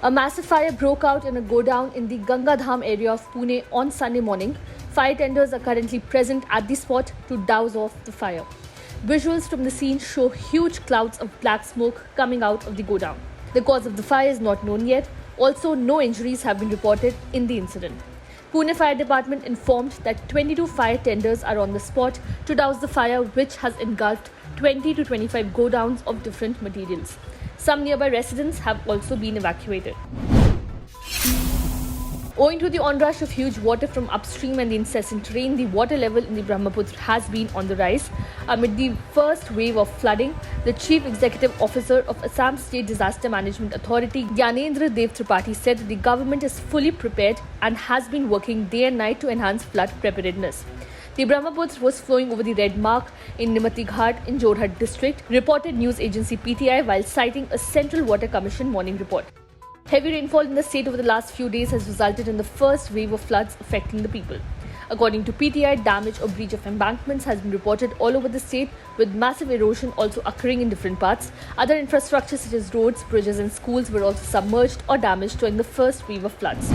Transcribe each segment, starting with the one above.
A massive fire broke out in a godown in the Gangadham area of Pune on Sunday morning. Fire tenders are currently present at the spot to douse off the fire. Visuals from the scene show huge clouds of black smoke coming out of the godown. The cause of the fire is not known yet. Also, no injuries have been reported in the incident. Pune Fire Department informed that 22 fire tenders are on the spot to douse the fire, which has engulfed 20 to 25 godowns of different materials. Some nearby residents have also been evacuated. Owing to the onrush of huge water from upstream and the incessant rain, the water level in the Brahmaputra has been on the rise. Amid the first wave of flooding, the Chief Executive Officer of Assam State Disaster Management Authority, Gyanendra Dev Tripathi, said that the government is fully prepared and has been working day and night to enhance flood preparedness. The Brahmaputra was flowing over the red mark in Nimati Ghat in Jorhat district, reported news agency PTI while citing a Central Water Commission morning report. Heavy rainfall in the state over the last few days has resulted in the first wave of floods affecting the people. According to PTI, damage or breach of embankments has been reported all over the state, with massive erosion also occurring in different parts. Other infrastructure such as roads, bridges and schools were also submerged or damaged during the first wave of floods.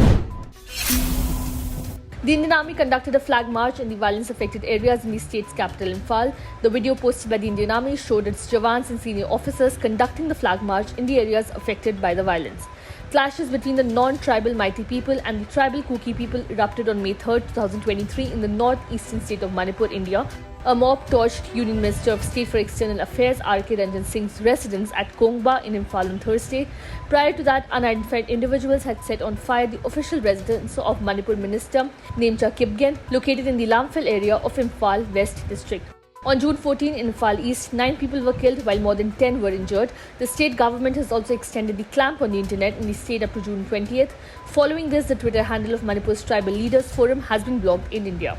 The Indian Army conducted a flag march in the violence-affected areas in the state's capital, Imphal. The video posted by the Indian Army showed its jawans and senior officers conducting the flag march in the areas affected by the violence. Clashes between the non-tribal Meitei people and the tribal Kuki people erupted on May 3, 2023 in the northeastern state of Manipur, India. A mob torched Union Minister of State for External Affairs R.K. Ranjan Singh's residence at Kongba in Imphal on Thursday. Prior to that, unidentified individuals had set on fire the official residence of Manipur Minister Nemcha Kipgen, located in the Lamphil area of Imphal West District. On June 14 in Imphal East, 9 people were killed while more than 10 were injured. The state government has also extended the clamp on the internet in the state up to June 20th. Following this, the Twitter handle of Manipur's Tribal Leaders Forum has been blocked in India.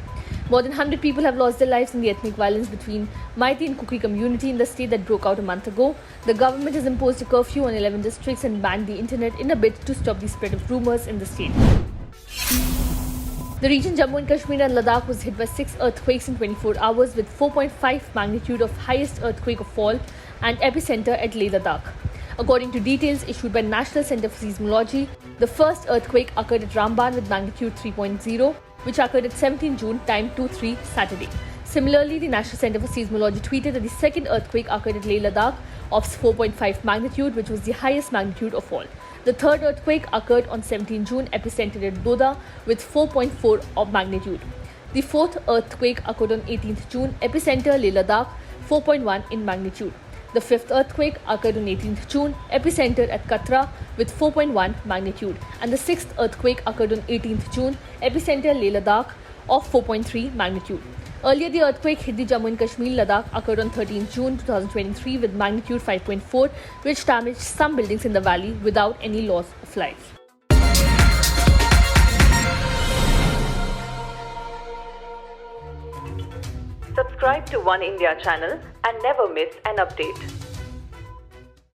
More than 100 people have lost their lives in the ethnic violence between Meitei and Kuki community in the state that broke out a month ago. The government has imposed a curfew on 11 districts and banned the internet in a bid to stop the spread of rumors in the state. The region Jammu and Kashmir and Ladakh was hit by 6 earthquakes in 24 hours with 4.5 magnitude of highest earthquake of all and epicenter at Leh Ladakh. According to details issued by National Centre for Seismology, the first earthquake occurred at Ramban with magnitude 3.0, which occurred at 17 June time 23 Saturday. Similarly, the National Centre for Seismology tweeted that the second earthquake occurred at Leh Ladakh of 4.5 magnitude, which was the highest magnitude of all. The third earthquake occurred on 17 June, epicenter at Doda with 4.4 of magnitude. The fourth earthquake occurred on 18th June, epicenter Leh Ladakh, 4.1 in magnitude. The fifth earthquake occurred on 18th June, epicenter at Katra with 4.1 magnitude. And the sixth earthquake occurred on 18th June, epicenter Leh Ladakh of 4.3 magnitude. Earlier, the earthquake hit the Jammu and Kashmir Ladakh occurred on 13th June 2023 with magnitude 5.4, which damaged some buildings in the valley without any loss of life. Subscribe to One India channel and never miss an update.